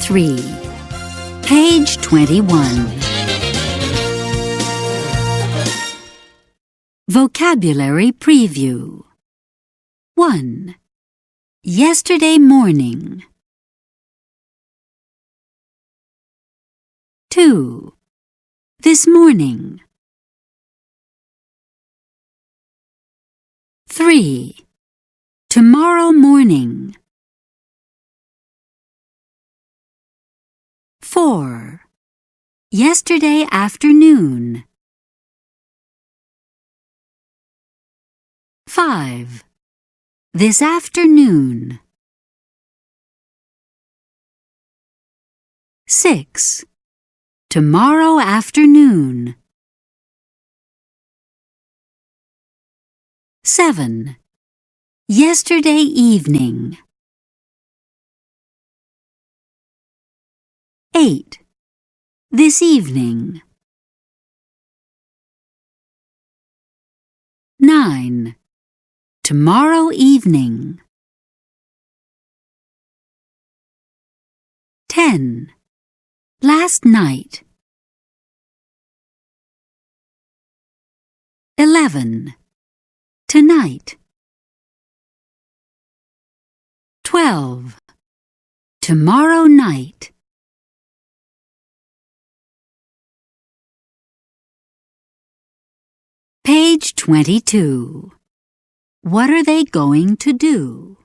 U03. Page 21. Vocabulary Preview. 1. Yesterday morning. 2. This morning. 3. Tomorrow morning. 4. Yesterday afternoon. 5. This afternoon. 6. Tomorrow afternoon. 7. Yesterday evening. 8. This evening. 9. Tomorrow evening. 10. Last night. 11. Tonight. 12. Tomorrow night. Page 22. What are they going to do?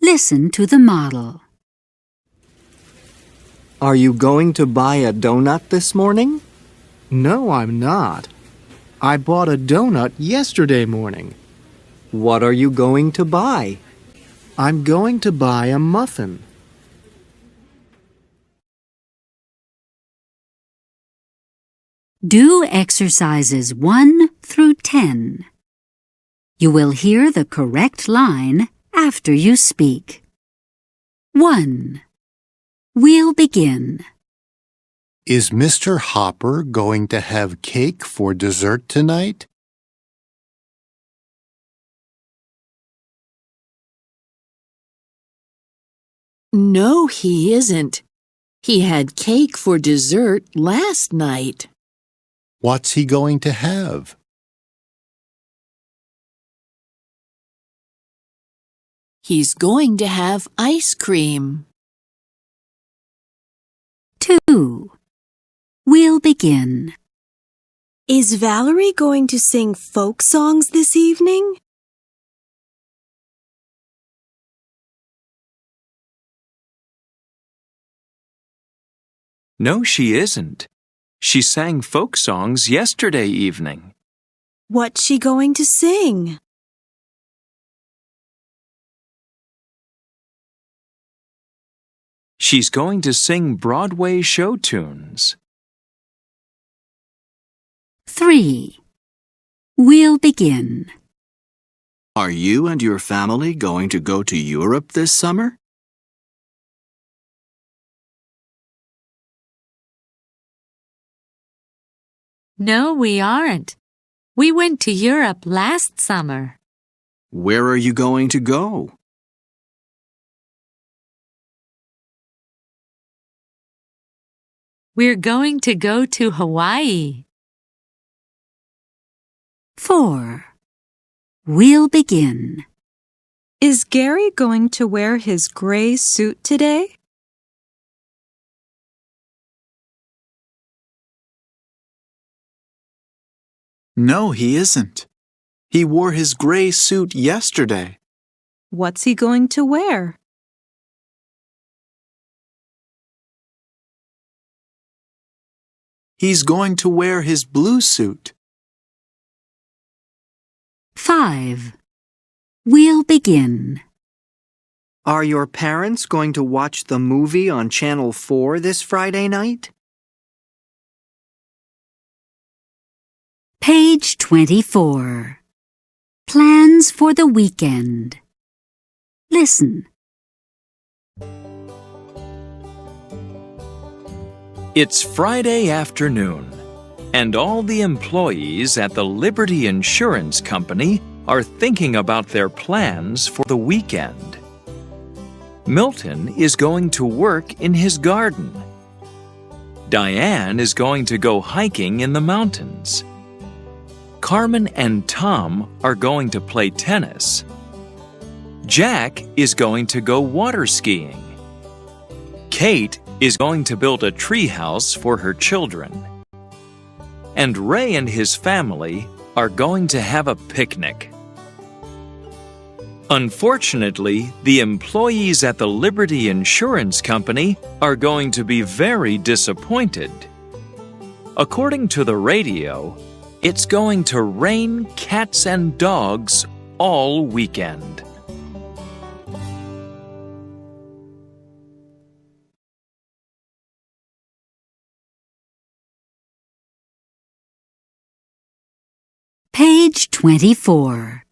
Listen to the model. Are you going to buy a donut this morning? No, I'm not. I bought a donut yesterday morning. What are you going to buy? I'm going to buy a muffin. Do exercises 1 through 10. You will hear the correct line after you speak. 1. We'll begin. Is Mr. Hopper going to have cake for dessert tonight? No, he isn't. He had cake for dessert last night. What's he going to have? He's going to have ice cream. 2. We'll begin. Is Valerie going to sing folk songs this evening? No, she isn't. She sang folk songs yesterday evening. What's she going to sing? She's going to sing Broadway show tunes. 3. We'll begin. Are you and your family going to go to Europe this summer? No, we aren't. We went to Europe last summer. Where are you going to go? We're going to go to Hawaii. 4. We'll begin. Is Gary going to wear his gray suit today? No, he isn't. He wore his gray suit yesterday. What's he going to wear? He's going to wear his blue suit. 5. We'll begin. Are your parents going to watch the movie on Channel 4 this Friday night? Page 24. Plans for the weekend. Listen. It's Friday afternoon, and all the employees at the Liberty Insurance Company are thinking about their plans for the weekend. Milton is going to work in his garden. Diane is going to go hiking in the mountains. Carmen and Tom are going to play tennis. Jack is going to go water skiing. Kate is going to build a treehouse for her children. And Ray and his family are going to have a picnic. Unfortunately, the employees at the Liberty Insurance Company are going to be very disappointed. According to the radio, it's going to rain cats and dogs all weekend. Page 24.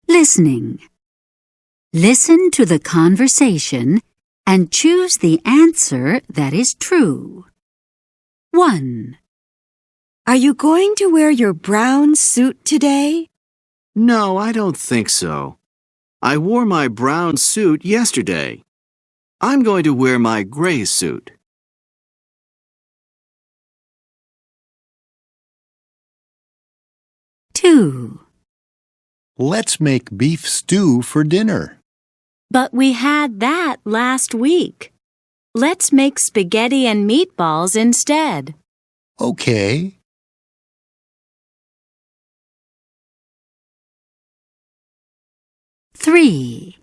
Listening. Listen to the conversation and choose the answer that is true. 1. Are you going to wear your brown suit today? No, I don't think so. I wore my brown suit yesterday. I'm going to wear my gray suit. 2. Let's make beef stew for dinner. But we had that last week. Let's make spaghetti and meatballs instead. Okay. 3.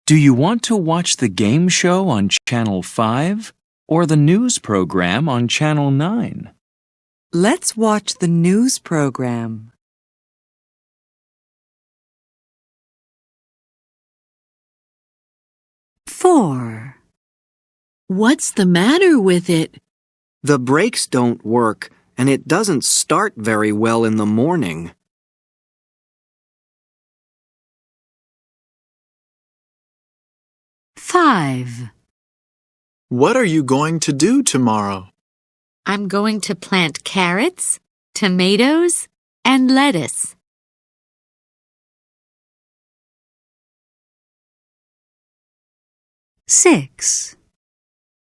Do you want to watch the game show on Channel 5 or the news program on Channel 9? Let's watch the news program. 4. What's the matter with it? The brakes don't work, and it doesn't start very well in the morning. 5. What are you going to do tomorrow? I'm going to plant carrots, tomatoes, and lettuce. 6.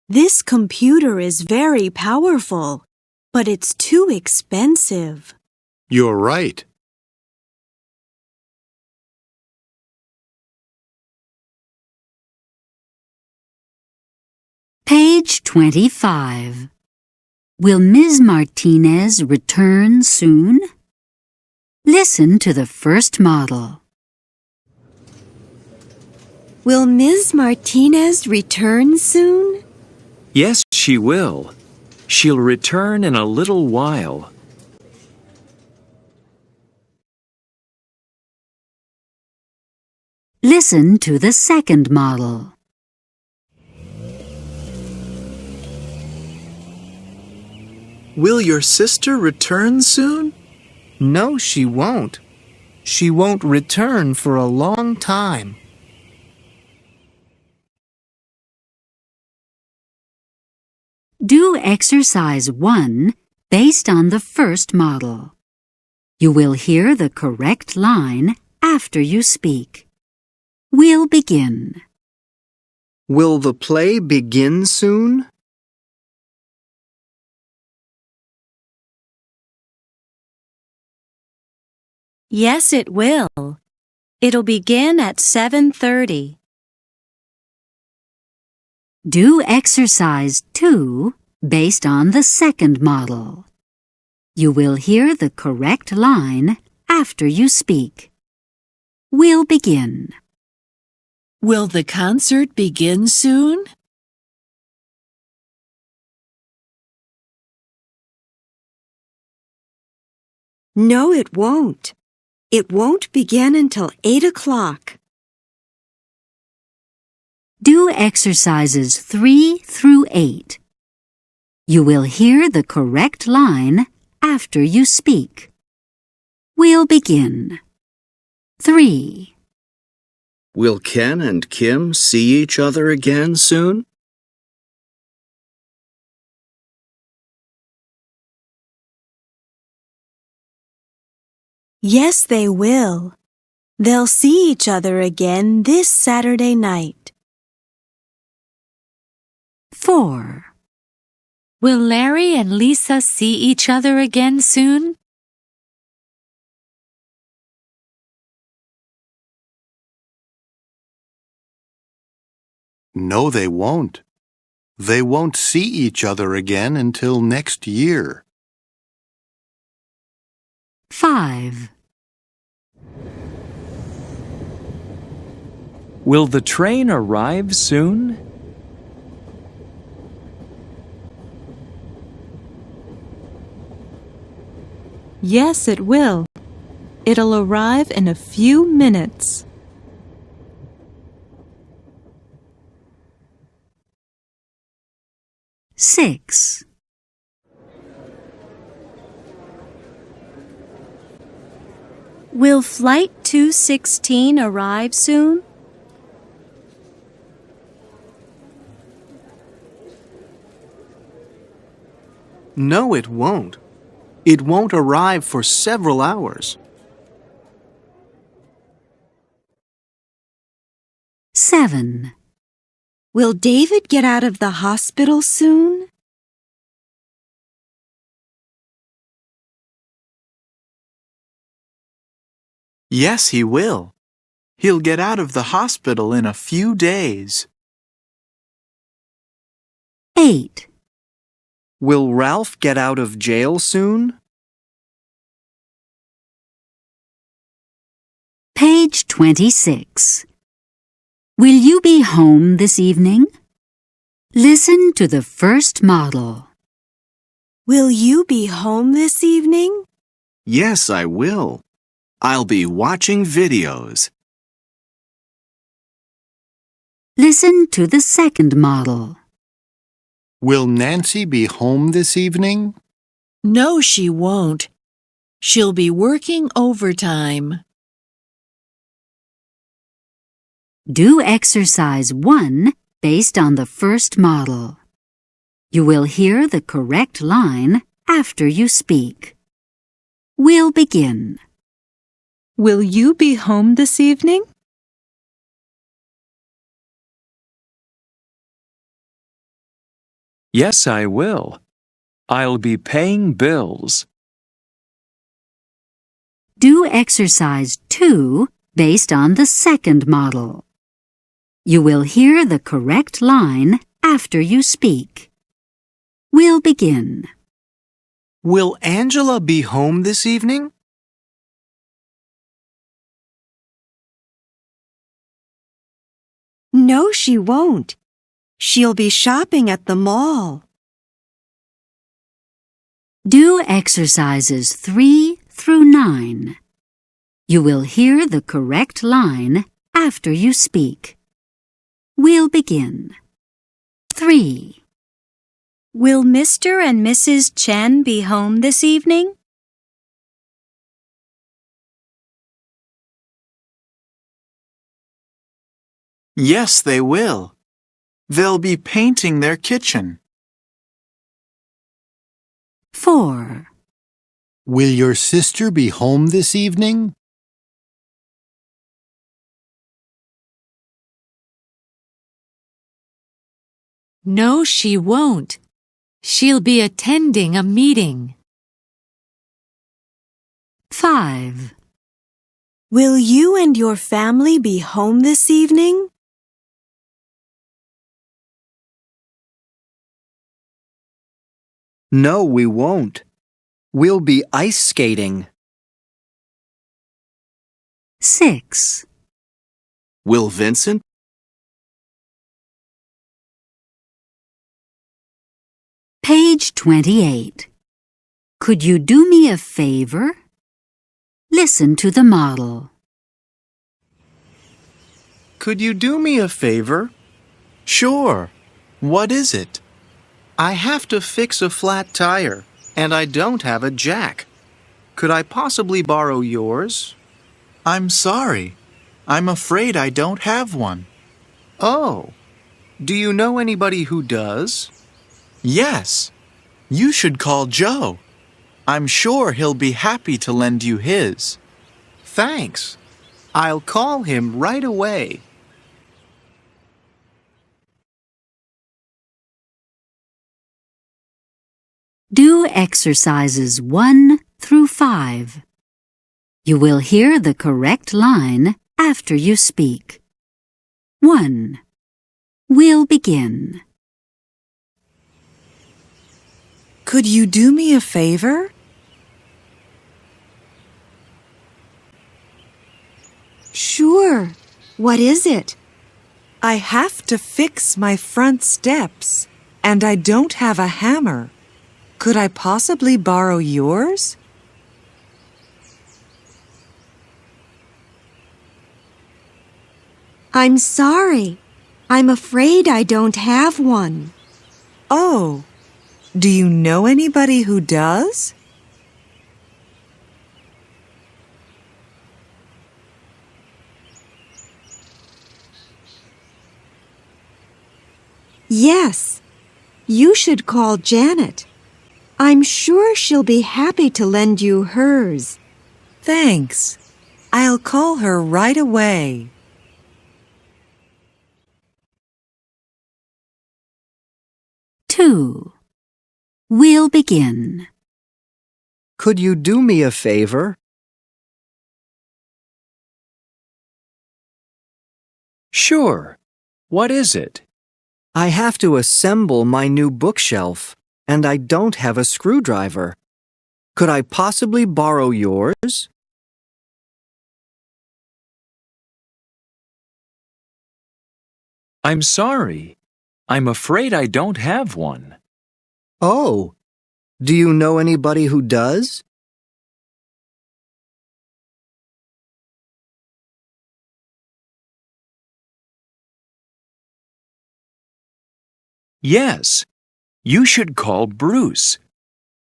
This computer is very powerful, but it's too expensive. You're right. Page 25. Will Ms. Martinez return soon? Listen to the first model. Will Ms. Martinez return soon? Yes, she will. She'll return in a little while. Listen to the second model. Will your sister return soon? No, she won't. She won't return for a long time. Do exercise 1 based on the first model. You will hear the correct line after you speak. We'll begin. Will the play begin soon? Yes, it will. It'll begin at 7:30. Do exercise 2 based on the second model. You will hear the correct line after you speak. We'll begin. Will the concert begin soon? No, it won't. It won't begin until 8 o'clock. Do exercises 3 through 8. You will hear the correct line after you speak. We'll begin. 3. Will Ken and Kim see each other again soon? Yes, they will. They'll see each other again this Saturday night. 4. Will Larry and Lisa see each other again soon? No, they won't. They won't see each other again until next year. 5. Will the train arrive soon? Yes, it will. It'll arrive in a few minutes. 6. Will Flight 216 arrive soon? No, it won't. It won't arrive for several hours. 7. Will David get out of the hospital soon? Yes, he will. He'll get out of the hospital in a few days. 8. Will Ralph get out of jail soon? Page 26. Will you be home this evening? Listen to the first model. Will you be home this evening? Yes, I will. I'll be watching videos. Listen to the second model. Will Nancy be home this evening? No, she won't. She'll be working overtime. Do exercise 1 based on the first model. You will hear the correct line after you speak. We'll begin. Will you be home this evening? Yes, I will. I'll be paying bills. Do exercise 2 based on the second model. You will hear the correct line after you speak. We'll begin. Will Angela be home this evening? No, she won't. She'll be shopping at the mall. Do exercises 3 through 9. You will hear the correct line after you speak. We'll begin. 3. Will Mr. and Mrs. Chen be home this evening? Yes, they will. They'll be painting their kitchen. 4. Will your sister be home this evening? No, she won't. She'll be attending a meeting. 5. Will you and your family be home this evening? No, we won't. We'll be ice skating. 6. Will Vincent? Page 28. Could you do me a favor? Listen to the model. Could you do me a favor? Sure. What is it? I have to fix a flat tire, and I don't have a jack. Could I possibly borrow yours? I'm sorry. I'm afraid I don't have one. Oh, do you know anybody who does? Yes. You should call Joe. I'm sure he'll be happy to lend you his. Thanks. I'll call him right away. Do exercises 1 through 5. You will hear the correct line after you speak. 1. We'll begin. Could you do me a favor? Sure. What is it? I have to fix my front steps, and I don't have a hammer. Could I possibly borrow yours? I'm sorry. I'm afraid I don't have one. Oh, do you know anybody who does? Yes. You should call Janet. I'm sure she'll be happy to lend you hers. Thanks. I'll call her right away. Two. We'll begin. Could you do me a favor? Sure. What is it? I have to assemble my new bookshelf, and I don't have a screwdriver. Could I possibly borrow yours? I'm sorry. I'm afraid I don't have one. Oh, do you know anybody who does? Yes. You should call Bruce.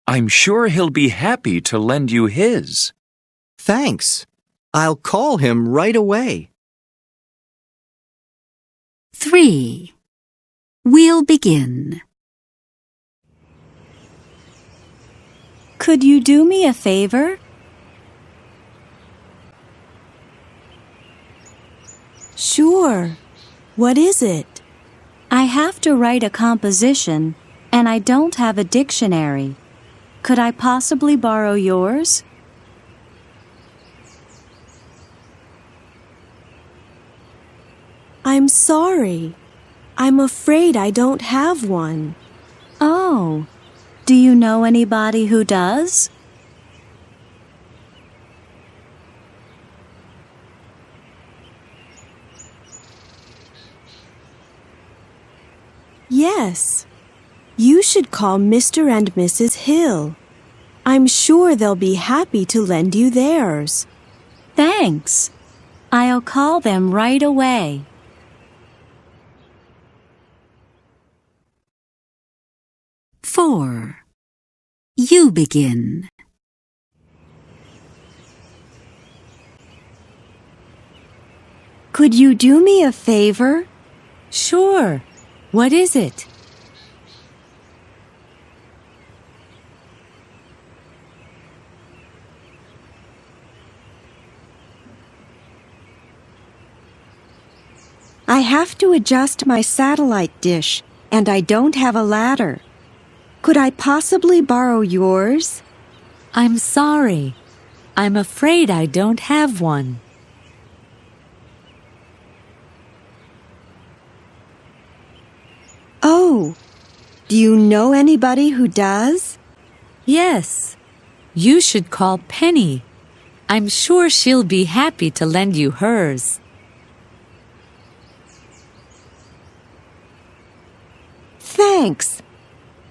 I'm sure he'll be happy to lend you his. Thanks. I'll call him right away. 3. We'll begin. Could you do me a favor? Sure. What is it? I have to write a composition, and I don't have a dictionary. Could I possibly borrow yours? I'm sorry. I'm afraid I don't have one. Oh, do you know anybody who does? Yes. You should call Mr. and Mrs. Hill. I'm sure they'll be happy to lend you theirs. Thanks. I'll call them right away. 4. You begin. Could you do me a favor? Sure. What is it? I have to adjust my satellite dish, and I don't have a ladder. Could I possibly borrow yours? I'm sorry. I'm afraid I don't have one. Oh, do you know anybody who does? Yes. You should call Penny. I'm sure she'll be happy to lend you hers. Thanks.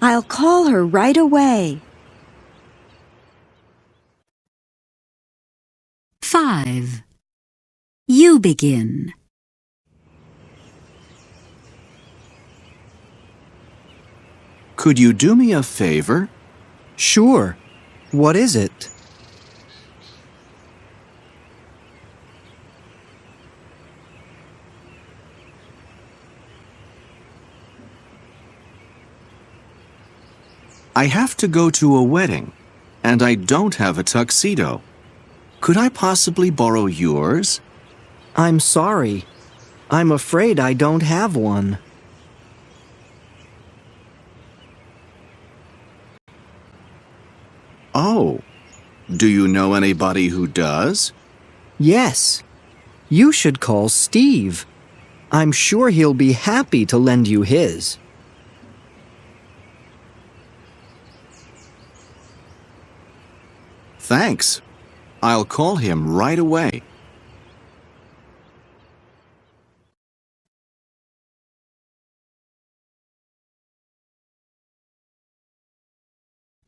I'll call her right away. 5. You begin. Could you do me a favor? Sure. What is it? I have to go to a wedding, and I don't have a tuxedo. Could I possibly borrow yours? I'm sorry. I'm afraid I don't have one. Do you know anybody who does? Yes. You should call Steve. I'm sure he'll be happy to lend you his. Thanks. I'll call him right away.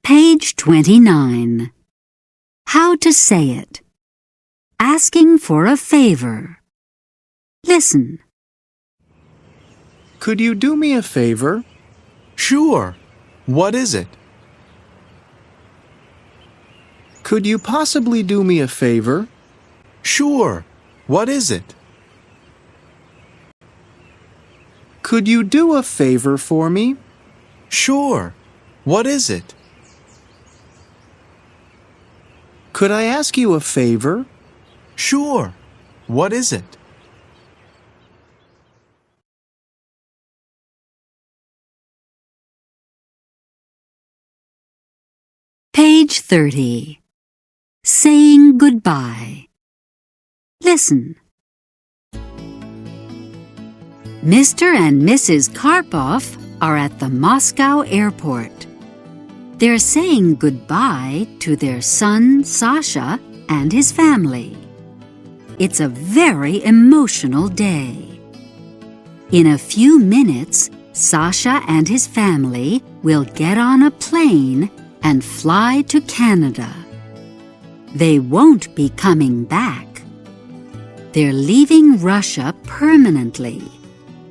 Page 29. How to say it. Asking for a favor. Listen. Could you do me a favor? Sure. What is it? Could you possibly do me a favor? Sure. What is it? Could you do a favor for me? Sure. What is it? Could I ask you a favor? Sure. What is it? Page 30. Saying goodbye. Listen. Mr. and Mrs. Karpov are at the Moscow airport. They're saying goodbye to their son, Sasha, and his family. It's a very emotional day. In a few minutes, Sasha and his family will get on a plane and fly to Canada. They won't be coming back. They're leaving Russia permanently,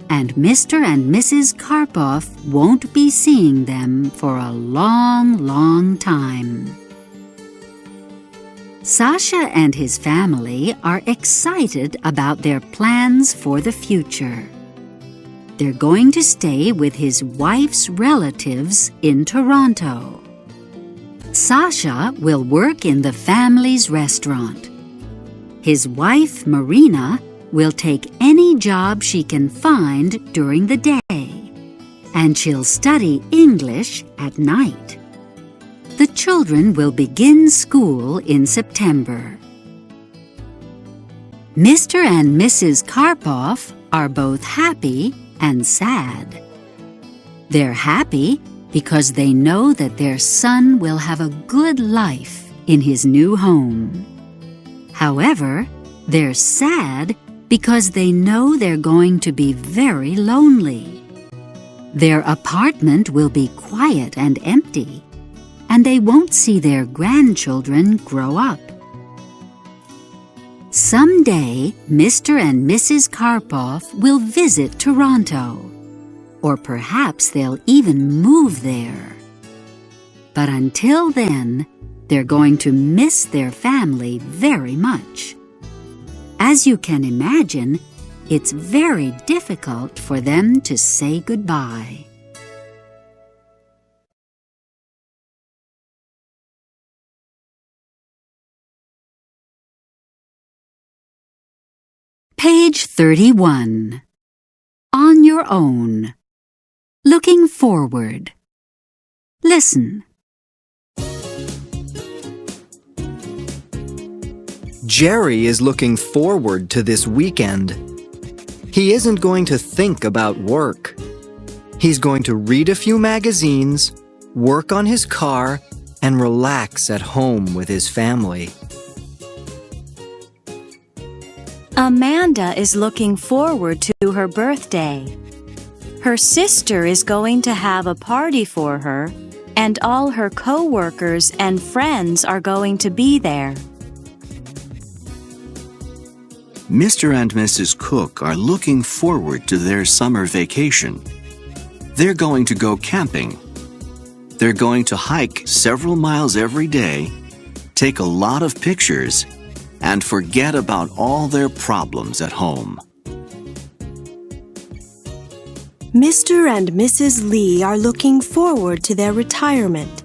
and Mr. and Mrs. Karpov won't be seeing them for a long, long time. Sasha and his family are excited about their plans for the future. They're going to stay with his wife's relatives in Toronto. Sasha will work in the family's restaurant. His wife, Marina, will take any job she can find during the day, and she'll study English at night. The children will begin school in September. Mr. and Mrs. Karpov are both happy and sad. They're happy because they know that their son will have a good life in his new home. However, they're sad because they know they're going to be very lonely. Their apartment will be quiet and empty, and they won't see their grandchildren grow up. Someday, Mr. and Mrs. Karpov will visit Toronto, or perhaps they'll even move there. But until then, they're going to miss their family very much. As you can imagine, it's very difficult for them to say goodbye. Page 31. On your own. Looking forward. Listen. Jerry is looking forward to this weekend. He isn't going to think about work. He's going to read a few magazines, work on his car, and relax at home with his family. Amanda is looking forward to her birthday. Her sister is going to have a party for her, and all her co-workers and friends are going to be there. Mr. and Mrs. Cook are looking forward to their summer vacation. They're going to go camping. They're going to hike several miles every day, take a lot of pictures, and forget about all their problems at home. Mr. and Mrs. Lee are looking forward to their retirement.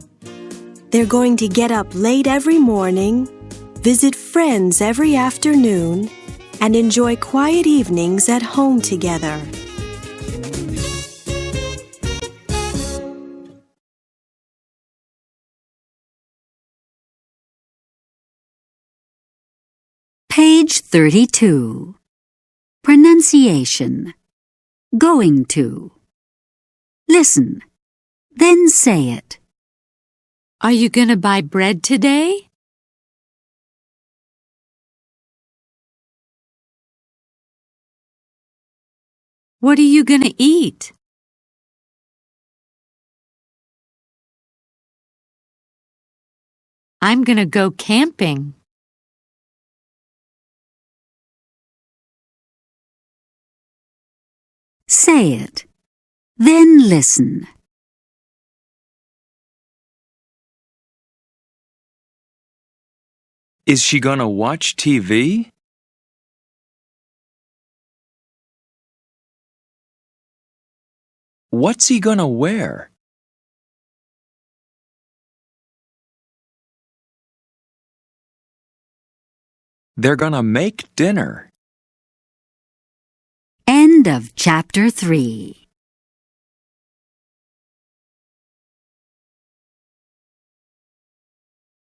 They're going to get up late every morning, visit friends every afternoon, and enjoy quiet evenings at home together. Page 32. Pronunciation. Going to. Listen, then say it. Are you going to buy bread today? What are you going to eat? I'm going to go camping. Say it. Then listen. Is she going to watch TV? What's he going to wear? They're going to make dinner. End of Chapter 3.